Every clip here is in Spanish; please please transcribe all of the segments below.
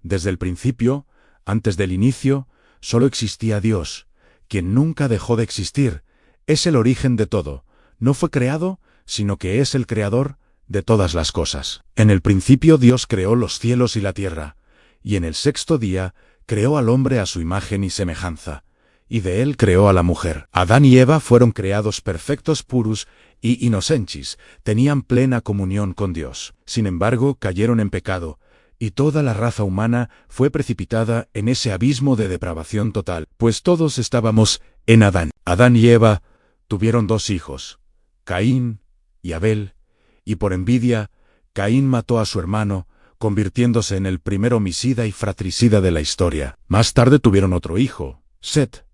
Desde el principio, antes del inicio, solo existía Dios, quien nunca dejó de existir. Es el origen de todo. No fue creado, sino que es el creador de todas las cosas. En el principio Dios creó los cielos y la tierra, y en el sexto día creó al hombre a su imagen y semejanza, y de él creó a la mujer. Adán y Eva fueron creados perfectos, puros y inocentes, tenían plena comunión con Dios. Sin embargo, cayeron en pecado, y toda la raza humana fue precipitada en ese abismo de depravación total, pues todos estábamos en Adán. Adán y Eva tuvieron 2 hijos, Caín y Abel, y por envidia, Caín mató a su hermano, convirtiéndose en el primer homicida y fratricida de la historia. Más tarde tuvieron otro hijo, Set,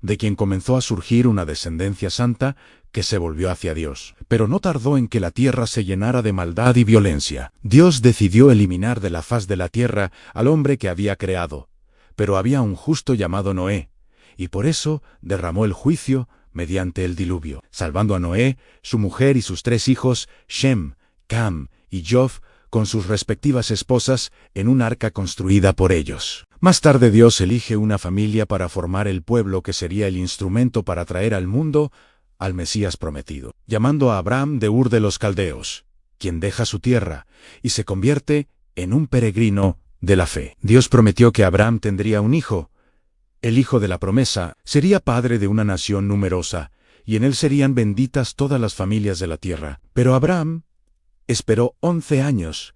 de quien comenzó a surgir una descendencia santa que se volvió hacia Dios. Pero no tardó en que la tierra se llenara de maldad y violencia. Dios decidió eliminar de la faz de la tierra al hombre que había creado, pero había un justo llamado Noé, y por eso derramó el juicio mediante el diluvio, salvando a Noé, su mujer y sus 3 hijos, Shem, Cam y Jof, con sus respectivas esposas, en un arca construida por ellos. Más tarde Dios elige una familia para formar el pueblo que sería el instrumento para traer al mundo al Mesías prometido, llamando a Abraham de Ur de los Caldeos, quien deja su tierra y se convierte en un peregrino de la fe. Dios prometió que Abraham tendría un hijo. El hijo de la promesa sería padre de una nación numerosa, y en él serían benditas todas las familias de la tierra. Pero Abraham esperó 11 años,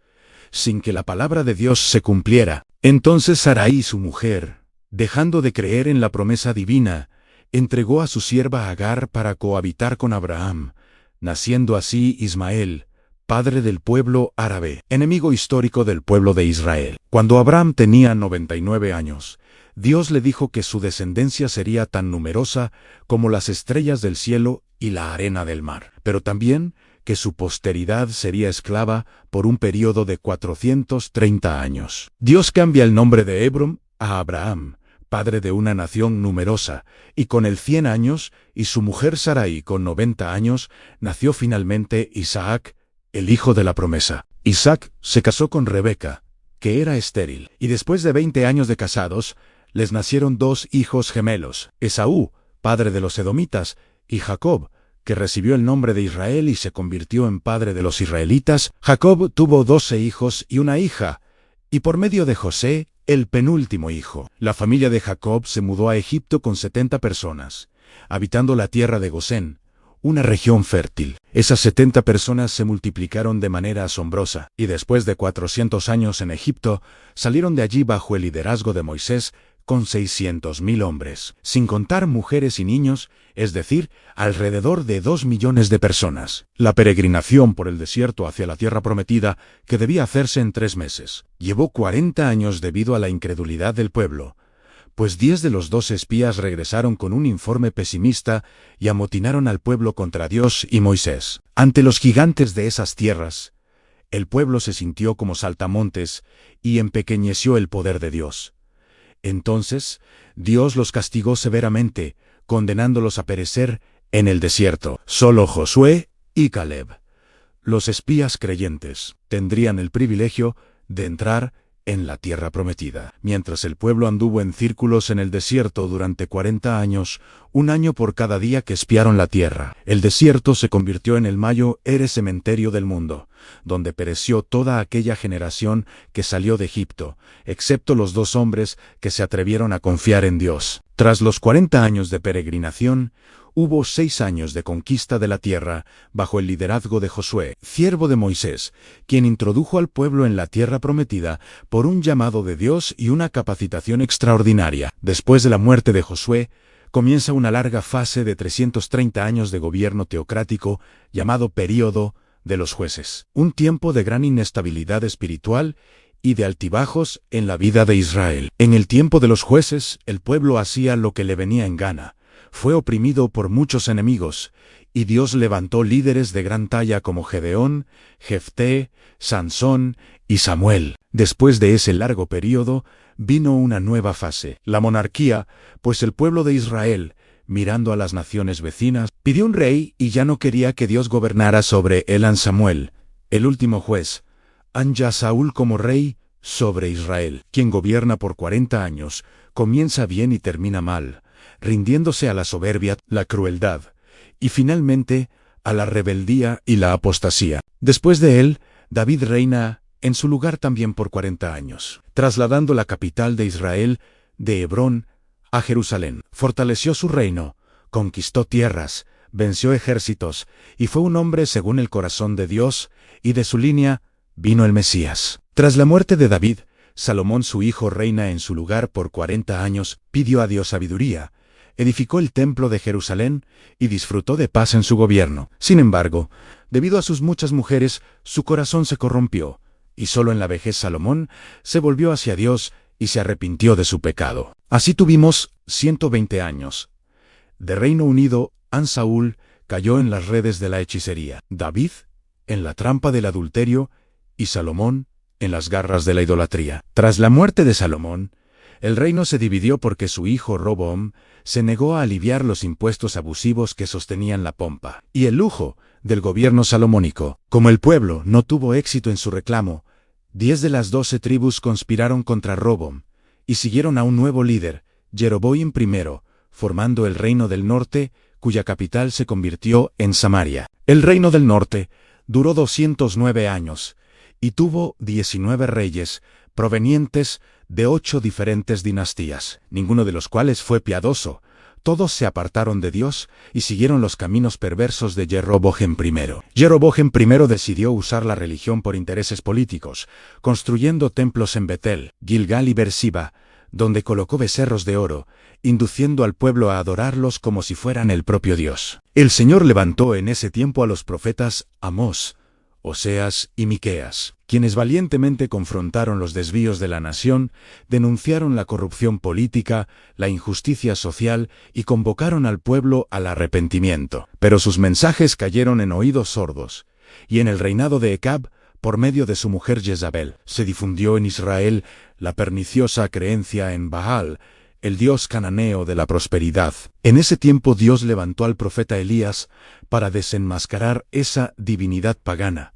sin que la palabra de Dios se cumpliera. Entonces Sarai, su mujer, dejando de creer en la promesa divina, entregó a su sierva Agar para cohabitar con Abraham, naciendo así Ismael, padre del pueblo árabe, enemigo histórico del pueblo de Israel. Cuando Abraham tenía 99 años, Dios le dijo que su descendencia sería tan numerosa como las estrellas del cielo y la arena del mar, pero también que su posteridad sería esclava por un período de 430 años. Dios cambia el nombre de Hebron a Abraham, padre de una nación numerosa, y con él 100 años, y su mujer Sarai con 90 años, nació finalmente Isaac, el hijo de la promesa. Isaac se casó con Rebeca, que era estéril, y después de 20 años de casados, les nacieron 2 hijos gemelos, Esaú, padre de los edomitas, y Jacob, que recibió el nombre de Israel y se convirtió en padre de los israelitas. Jacob tuvo 12 hijos y una hija, y por medio de José, el penúltimo hijo. La familia de Jacob se mudó a Egipto con 70 personas, habitando la tierra de Gosén, una región fértil. Esas 70 personas se multiplicaron de manera asombrosa, y después de 400 años en Egipto, salieron de allí bajo el liderazgo de Moisés, con 600.000 hombres, sin contar mujeres y niños, es decir, alrededor de 2 millones de personas. La peregrinación por el desierto hacia la tierra prometida, que debía hacerse en 3 meses, llevó 40 años debido a la incredulidad del pueblo, pues 10 de los 12 espías regresaron con un informe pesimista y amotinaron al pueblo contra Dios y Moisés. Ante los gigantes de esas tierras, el pueblo se sintió como saltamontes y empequeñeció el poder de Dios. Entonces, Dios los castigó severamente, condenándolos a perecer en el desierto. Solo Josué y Caleb, los espías creyentes, tendrían el privilegio de entrar en la tierra prometida. Mientras el pueblo anduvo en círculos en el desierto durante 40 años, 1 año por cada día que espiaron la tierra, el desierto se convirtió en el mayor cementerio del mundo, donde pereció toda aquella generación que salió de Egipto, excepto los 2 hombres que se atrevieron a confiar en Dios. Tras los 40 años de peregrinación, hubo 6 años de conquista de la tierra bajo el liderazgo de Josué, siervo de Moisés, quien introdujo al pueblo en la tierra prometida por un llamado de Dios y una capacitación extraordinaria. Después de la muerte de Josué, comienza una larga fase de 330 años de gobierno teocrático llamado período de los jueces, un tiempo de gran inestabilidad espiritual y de altibajos en la vida de Israel. En el tiempo de los jueces, el pueblo hacía lo que le venía en gana. Fue oprimido por muchos enemigos, y Dios levantó líderes de gran talla como Gedeón, Jefté, Sansón y Samuel. Después de ese largo período, vino una nueva fase, la monarquía, pues el pueblo de Israel, mirando a las naciones vecinas, pidió un rey y ya no quería que Dios gobernara sobre él. Samuel, el último juez, anja Saúl como rey sobre Israel. Quien gobierna por 40 años, comienza bien y termina mal, rindiéndose a la soberbia, la crueldad, y finalmente a la rebeldía y la apostasía. Después de él, David reina en su lugar también por 40 años, trasladando la capital de Israel de Hebrón a Jerusalén. Fortaleció su reino, conquistó tierras, venció ejércitos, y fue un hombre según el corazón de Dios, y de su línea vino el Mesías. Tras la muerte de David, Salomón su hijo reina en su lugar por 40 años, pidió a Dios sabiduría, edificó el templo de Jerusalén y disfrutó de paz en su gobierno. Sin embargo, debido a sus muchas mujeres, su corazón se corrompió, y solo en la vejez Salomón se volvió hacia Dios y se arrepintió de su pecado. Así tuvimos 120 años. De Reino Unido, Saúl cayó en las redes de la hechicería, David en la trampa del adulterio y Salomón en las garras de la idolatría. Tras la muerte de Salomón, el reino se dividió porque su hijo Roboam se negó a aliviar los impuestos abusivos que sostenían la pompa y el lujo del gobierno salomónico. Como el pueblo no tuvo éxito en su reclamo, 10 de las 12 tribus conspiraron contra Roboam y siguieron a un nuevo líder, Jeroboam I, formando el reino del norte, cuya capital se convirtió en Samaria. El reino del norte duró 209 años y tuvo 19 reyes provenientes de 8 diferentes dinastías, ninguno de los cuales fue piadoso. Todos se apartaron de Dios y siguieron los caminos perversos de Jeroboam I. Jeroboam I decidió usar la religión por intereses políticos, construyendo templos en Betel, Gilgal y Beersheba, donde colocó becerros de oro, induciendo al pueblo a adorarlos como si fueran el propio Dios. El Señor levantó en ese tiempo a los profetas Amós, Oseas y Miqueas, quienes valientemente confrontaron los desvíos de la nación, denunciaron la corrupción política, la injusticia social y convocaron al pueblo al arrepentimiento. Pero sus mensajes cayeron en oídos sordos, y en el reinado de Acab, por medio de su mujer Jezabel, se difundió en Israel la perniciosa creencia en Baal, el dios cananeo de la prosperidad. En ese tiempo Dios levantó al profeta Elías para desenmascarar esa divinidad pagana,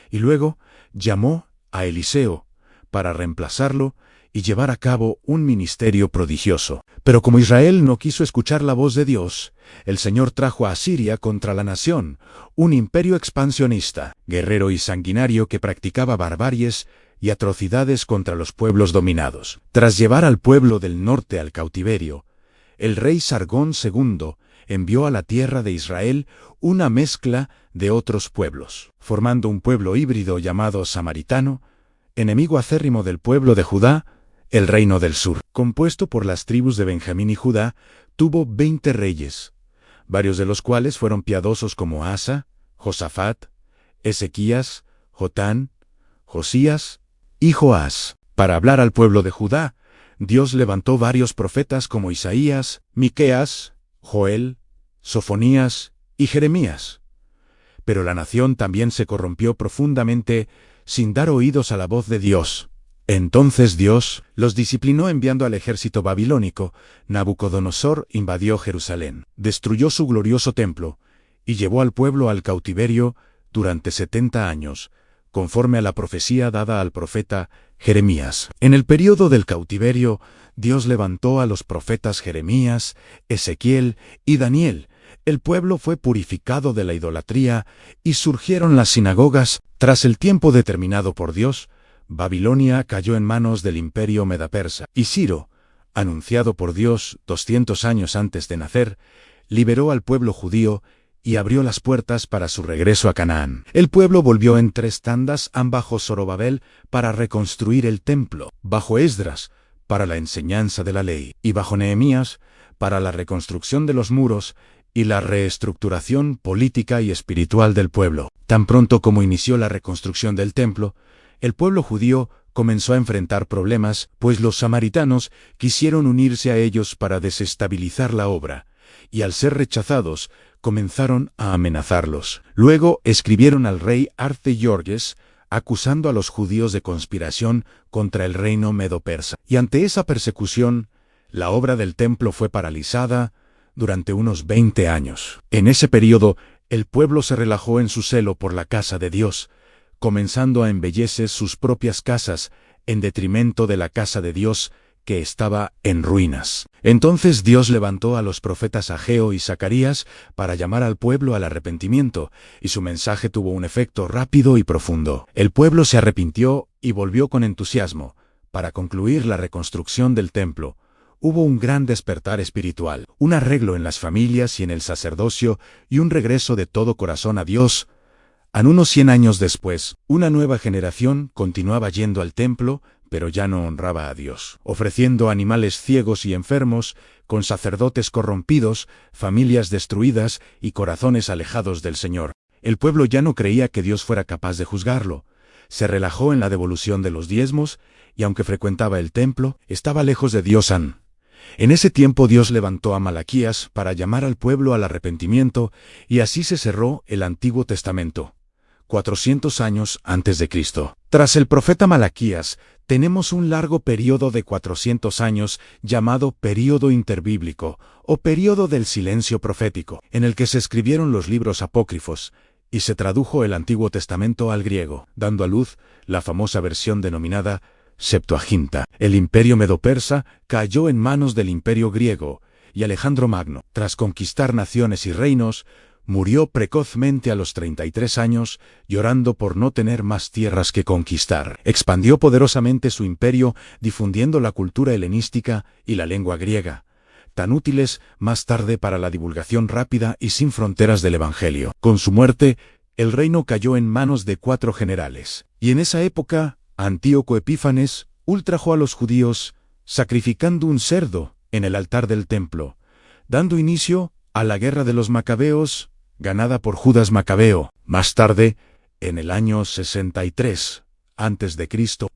y luego llamó a Eliseo para reemplazarlo y llevar a cabo un ministerio prodigioso. Pero como Israel no quiso escuchar la voz de Dios, el Señor trajo a Asiria contra la nación, un imperio expansionista, guerrero y sanguinario que practicaba barbaries y atrocidades contra los pueblos dominados. Tras llevar al pueblo del norte al cautiverio, el rey Sargón II envió a la tierra de Israel una mezcla de otros pueblos, formando un pueblo híbrido llamado samaritano, enemigo acérrimo del pueblo de Judá, el reino del sur. Compuesto por las tribus de Benjamín y Judá, tuvo 20 reyes, varios de los cuales fueron piadosos como Asa, Josafat, Ezequías, Jotán, Josías y Joás. Para hablar al pueblo de Judá, Dios levantó varios profetas como Isaías, Miqueas, Joel, Sofonías y Jeremías. Pero la nación también se corrompió profundamente sin dar oídos a la voz de Dios. Entonces Dios los disciplinó enviando al ejército babilónico. Nabucodonosor invadió Jerusalén, destruyó su glorioso templo y llevó al pueblo al cautiverio durante 70 años, conforme a la profecía dada al profeta Jeremías. En el período del cautiverio, Dios levantó a los profetas Jeremías, Ezequiel y Daniel. El pueblo fue purificado de la idolatría y surgieron las sinagogas. Tras el tiempo determinado por Dios, Babilonia cayó en manos del imperio medo-persa, y Ciro, anunciado por Dios 200 años antes de nacer, liberó al pueblo judío y abrió las puertas para su regreso a Canaán. El pueblo volvió en 3 tandas, bajo Zorobabel para reconstruir el templo, bajo Esdras para la enseñanza de la ley, y bajo Nehemías para la reconstrucción de los muros y la reestructuración política y espiritual del pueblo. Tan pronto como inició la reconstrucción del templo, el pueblo judío comenzó a enfrentar problemas, pues los samaritanos quisieron unirse a ellos para desestabilizar la obra, y al ser rechazados, comenzaron a amenazarlos. Luego escribieron al rey Artajerjes, acusando a los judíos de conspiración contra el reino medo-persa. Y ante esa persecución, la obra del templo fue paralizada durante unos 20 años. En ese período, el pueblo se relajó en su celo por la casa de Dios, comenzando a embellecer sus propias casas en detrimento de la casa de Dios, que estaba en ruinas. Entonces Dios levantó a los profetas Ageo y Zacarías para llamar al pueblo al arrepentimiento, y su mensaje tuvo un efecto rápido y profundo. El pueblo se arrepintió y volvió con entusiasmo. Para concluir la reconstrucción del templo, hubo un gran despertar espiritual, un arreglo en las familias y en el sacerdocio, y un regreso de todo corazón a Dios. Unos 100 años después, una nueva generación continuaba yendo al templo, pero ya no honraba a Dios, ofreciendo animales ciegos y enfermos, con sacerdotes corrompidos, familias destruidas y corazones alejados del Señor. El pueblo ya no creía que Dios fuera capaz de juzgarlo. Se relajó en la devolución de los diezmos, y aunque frecuentaba el templo, estaba lejos de Dios. En ese tiempo Dios levantó a Malaquías para llamar al pueblo al arrepentimiento, y así se cerró el Antiguo Testamento. 400 años antes de Cristo. Tras el profeta Malaquías, tenemos un largo período de 400 años llamado período interbíblico, o período del silencio profético, en el que se escribieron los libros apócrifos, y se tradujo el Antiguo Testamento al griego, dando a luz la famosa versión denominada Septuaginta. El imperio medo-persa cayó en manos del imperio griego, y Alejandro Magno, tras conquistar naciones y reinos, murió precozmente a los 33 años, llorando por no tener más tierras que conquistar. Expandió poderosamente su imperio, difundiendo la cultura helenística y la lengua griega, tan útiles más tarde para la divulgación rápida y sin fronteras del Evangelio. Con su muerte, el reino cayó en manos de 4 generales, y en esa época, Antíoco Epífanes ultrajó a los judíos, sacrificando un cerdo en el altar del templo, dando inicio a la guerra de los macabeos, ganada por Judas Macabeo. Más tarde, en el año 63 a.C.,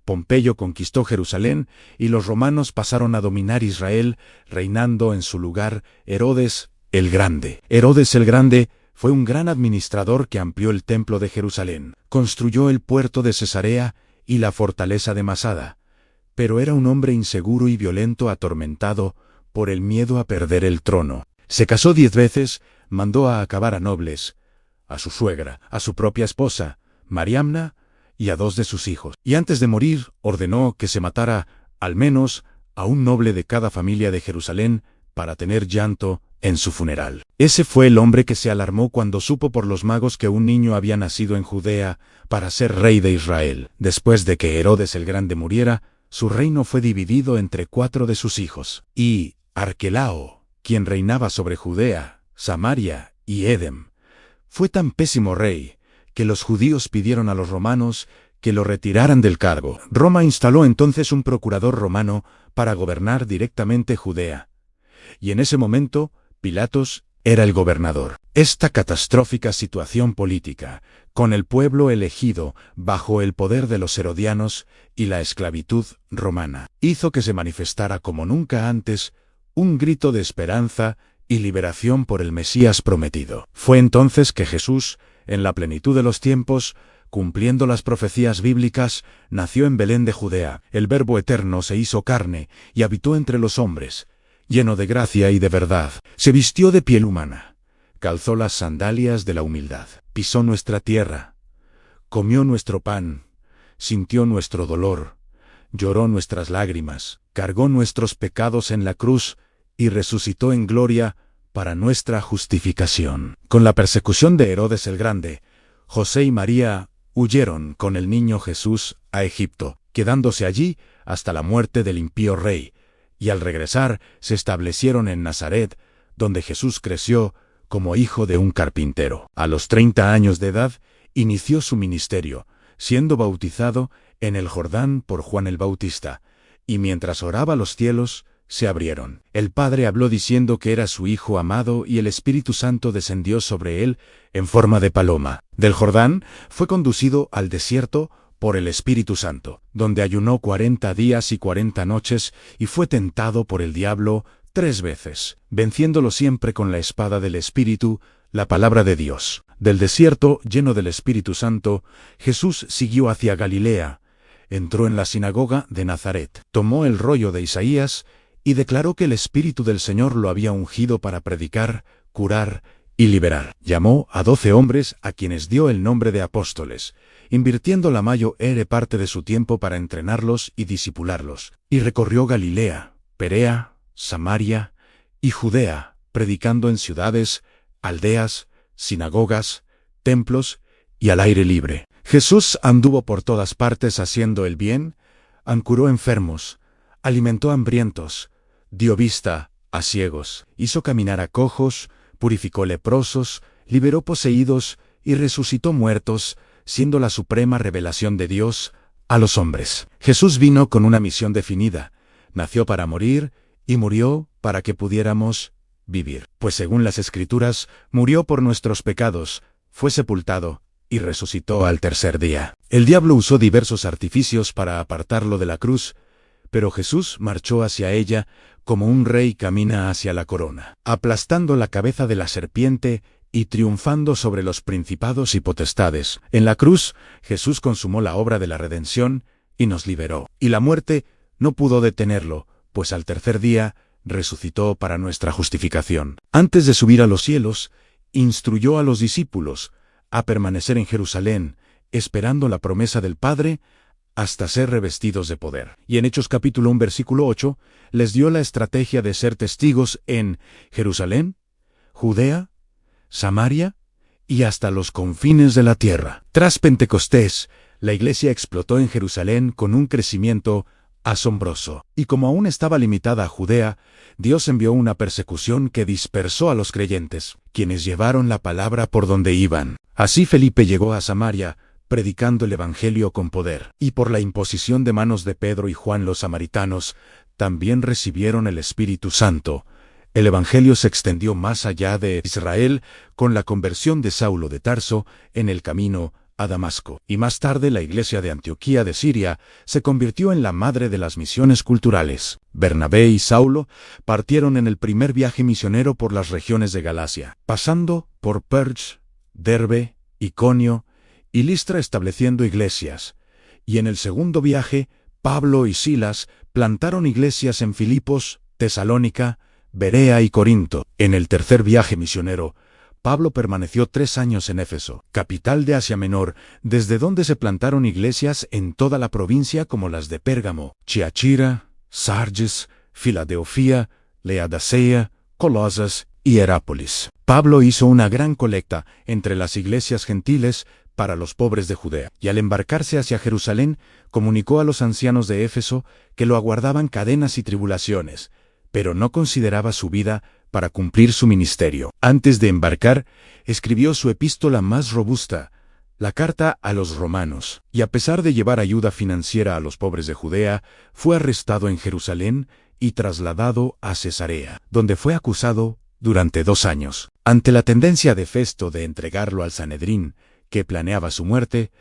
Pompeyo conquistó Jerusalén y los romanos pasaron a dominar Israel, reinando en su lugar Herodes el Grande. Herodes el Grande fue un gran administrador que amplió el templo de Jerusalén, construyó el puerto de Cesarea y la fortaleza de Masada, pero era un hombre inseguro y violento, atormentado por el miedo a perder el trono. Se casó 10 veces, mandó a acabar a nobles, a su suegra, a su propia esposa, Mariamna, y a 2 de sus hijos. Y antes de morir, ordenó que se matara, al menos, a un noble de cada familia de Jerusalén, para tener llanto en su funeral. Ese fue el hombre que se alarmó cuando supo por los magos que un niño había nacido en Judea para ser rey de Israel. Después de que Herodes el Grande muriera, su reino fue dividido entre 4 de sus hijos. Y Arquelao, quien reinaba sobre Judea, Samaria y Edom, fue tan pésimo rey que los judíos pidieron a los romanos que lo retiraran del cargo. Roma instaló entonces un procurador romano para gobernar directamente Judea, y en ese momento Pilatos era el gobernador. Esta catastrófica situación política, con el pueblo elegido bajo el poder de los herodianos y la esclavitud romana, hizo que se manifestara como nunca antes un grito de esperanza y liberación por el Mesías prometido. Fue entonces que Jesús, en la plenitud de los tiempos, cumpliendo las profecías bíblicas, nació en Belén de Judea. El Verbo eterno se hizo carne y habitó entre los hombres, lleno de gracia y de verdad. Se vistió de piel humana, calzó las sandalias de la humildad, pisó nuestra tierra, comió nuestro pan, sintió nuestro dolor, lloró nuestras lágrimas, cargó nuestros pecados en la cruz y resucitó en gloria para nuestra justificación. Con la persecución de Herodes el Grande, José y María huyeron con el niño Jesús a Egipto, quedándose allí hasta la muerte del impío rey, y al regresar se establecieron en Nazaret, donde Jesús creció como hijo de un carpintero. A los 30 años de edad, inició su ministerio, siendo bautizado en el Jordán por Juan el Bautista, y mientras oraba los cielos se abrieron. El Padre habló diciendo que era su Hijo amado y el Espíritu Santo descendió sobre él en forma de paloma. Del Jordán fue conducido al desierto por el Espíritu Santo, donde ayunó 40 días y 40 noches y fue tentado por el diablo 3 veces, venciéndolo siempre con la espada del Espíritu, la palabra de Dios. Del desierto, lleno del Espíritu Santo, Jesús siguió hacia Galilea, entró en la sinagoga de Nazaret, tomó el rollo de Isaías y declaró que el Espíritu del Señor lo había ungido para predicar, curar y liberar. Llamó a 12 hombres a quienes dio el nombre de apóstoles, invirtiendo la mayor parte de su tiempo para entrenarlos y disipularlos. Y recorrió Galilea, Perea, Samaria y Judea, predicando en ciudades, aldeas, sinagogas, templos y al aire libre. Jesús anduvo por todas partes haciendo el bien, curó enfermos, alimentó hambrientos, dio vista a ciegos, hizo caminar a cojos, purificó leprosos, liberó poseídos y resucitó muertos, siendo la suprema revelación de Dios a los hombres. Jesús vino con una misión definida, nació para morir y murió para que pudiéramos vivir. Pues según las Escrituras, murió por nuestros pecados, fue sepultado y resucitó al tercer día. El diablo usó diversos artificios para apartarlo de la cruz, pero Jesús marchó hacia ella como un rey camina hacia la corona, aplastando la cabeza de la serpiente y triunfando sobre los principados y potestades. En la cruz, Jesús consumó la obra de la redención y nos liberó. Y la muerte no pudo detenerlo, pues al tercer día resucitó para nuestra justificación. Antes de subir a los cielos, instruyó a los discípulos a permanecer en Jerusalén, esperando la promesa del Padre, hasta ser revestidos de poder. Y en Hechos capítulo 1 versículo 8, les dio la estrategia de ser testigos en Jerusalén, Judea, Samaria y hasta los confines de la tierra. Tras Pentecostés, la iglesia explotó en Jerusalén con un crecimiento asombroso. Y como aún estaba limitada a Judea, Dios envió una persecución que dispersó a los creyentes, quienes llevaron la palabra por donde iban. Así Felipe llegó a Samaria, predicando el evangelio con poder. Y por la imposición de manos de Pedro y Juan los samaritanos, también recibieron el Espíritu Santo. El evangelio se extendió más allá de Israel con la conversión de Saulo de Tarso en el camino a Damasco. Y más tarde la iglesia de Antioquía de Siria se convirtió en la madre de las misiones culturales. Bernabé y Saulo partieron en el primer viaje misionero por las regiones de Galacia, pasando por Perge, Derbe, Iconio y Listra, estableciendo iglesias. Y en el segundo viaje, Pablo y Silas plantaron iglesias en Filipos, Tesalónica, Berea y Corinto. En el tercer viaje misionero, Pablo permaneció 3 años en Éfeso, capital de Asia Menor, desde donde se plantaron iglesias en toda la provincia como las de Pérgamo, Chiachira, Sardes, Filadelfia, Laodicea, Colosas y Herápolis. Pablo hizo una gran colecta entre las iglesias gentiles para los pobres de Judea, y al embarcarse hacia Jerusalén, comunicó a los ancianos de Éfeso que lo aguardaban cadenas y tribulaciones, pero no consideraba su vida para cumplir su ministerio. Antes de embarcar, escribió su epístola más robusta, la carta a los romanos, y a pesar de llevar ayuda financiera a los pobres de Judea, fue arrestado en Jerusalén y trasladado a Cesarea, donde fue acusado durante 2 años. Ante la tendencia de Festo de entregarlo al Sanedrín, que planeaba su muerte,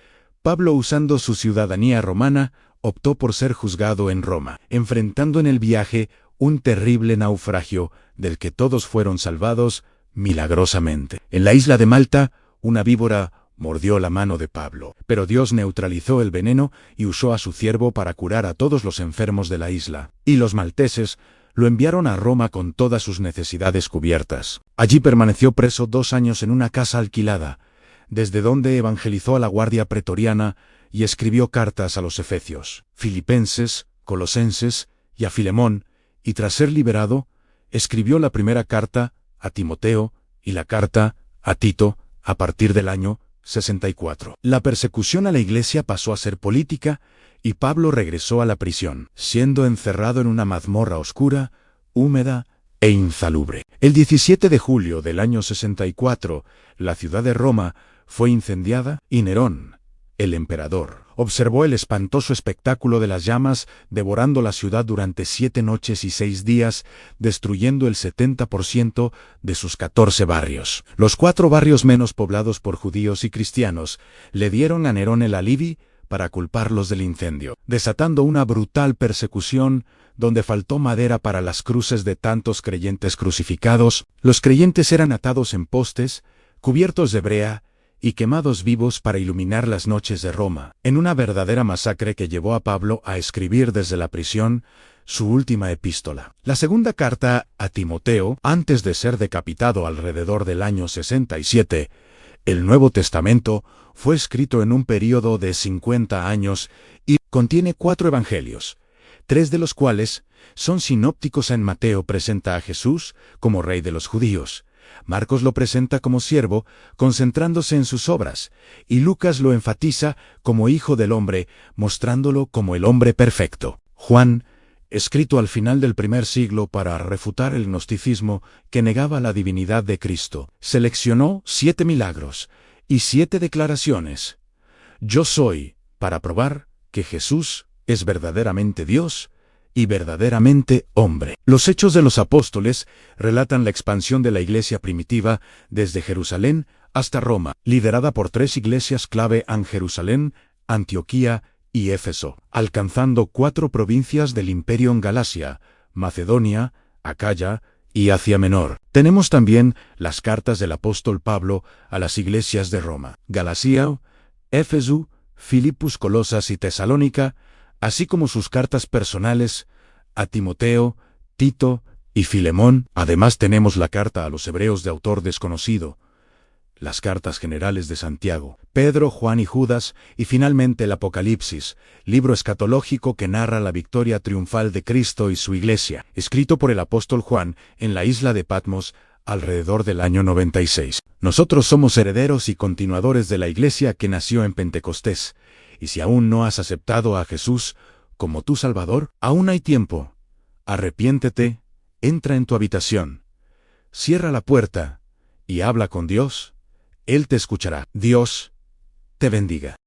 Pablo, usando su ciudadanía romana, optó por ser juzgado en Roma, enfrentando en el viaje un terrible naufragio del que todos fueron salvados milagrosamente. En la isla de Malta, una víbora mordió la mano de Pablo, pero Dios neutralizó el veneno y usó a su siervo para curar a todos los enfermos de la isla. Y los malteses lo enviaron a Roma con todas sus necesidades cubiertas. Allí permaneció preso 2 años en una casa alquilada, desde donde evangelizó a la guardia pretoriana y escribió cartas a los efesios, filipenses, colosenses y a Filemón, y tras ser liberado, escribió la primera carta a Timoteo y la carta a Tito a partir del año 64. La persecución a la iglesia pasó a ser política y Pablo regresó a la prisión, siendo encerrado en una mazmorra oscura, húmeda e insalubre. El 17 de julio del año 64, la ciudad de Roma fue incendiada y Nerón, el emperador, observó el espantoso espectáculo de las llamas devorando la ciudad durante 7 noches y 6 días, destruyendo el 70% de sus 14 barrios. Los 4 barrios menos poblados por judíos y cristianos le dieron a Nerón el alibi para culparlos del incendio, desatando una brutal persecución donde faltó madera para las cruces de tantos creyentes crucificados. Los creyentes eran atados en postes, cubiertos de brea y quemados vivos para iluminar las noches de Roma, en una verdadera masacre que llevó a Pablo a escribir desde la prisión su última epístola. La segunda carta a Timoteo, antes de ser decapitado alrededor del año 67, el Nuevo Testamento, fue escrito en un período de 50 años y contiene 4 evangelios, 3 de los cuales son sinópticos. En Mateo presenta a Jesús como rey de los judíos, Marcos lo presenta como siervo, concentrándose en sus obras, y Lucas lo enfatiza como hijo del hombre, mostrándolo como el hombre perfecto. Juan, escrito al final del primer siglo para refutar el gnosticismo que negaba la divinidad de Cristo, seleccionó 7 milagros y 7 declaraciones. Yo soy, para probar que Jesús es verdaderamente Dios y verdaderamente hombre. Los Hechos de los Apóstoles relatan la expansión de la iglesia primitiva desde Jerusalén hasta Roma, liderada por 3 iglesias clave en Jerusalén, Antioquía y Éfeso, alcanzando 4 provincias del imperio en Galacia, Macedonia, Acaya y Asia Menor. Tenemos también las cartas del apóstol Pablo a las iglesias de Roma, Galacia, Éfeso, Filipos, Colosas y Tesalónica, así como sus cartas personales a Timoteo, Tito y Filemón. Además tenemos la carta a los hebreos de autor desconocido, las cartas generales de Santiago, Pedro, Juan y Judas, y finalmente el Apocalipsis, libro escatológico que narra la victoria triunfal de Cristo y su iglesia, escrito por el apóstol Juan en la isla de Patmos alrededor del año 96. Nosotros somos herederos y continuadores de la iglesia que nació en Pentecostés, y si aún no has aceptado a Jesús como tu Salvador, aún hay tiempo. Arrepiéntete, entra en tu habitación, cierra la puerta y habla con Dios. Él te escuchará. Dios te bendiga.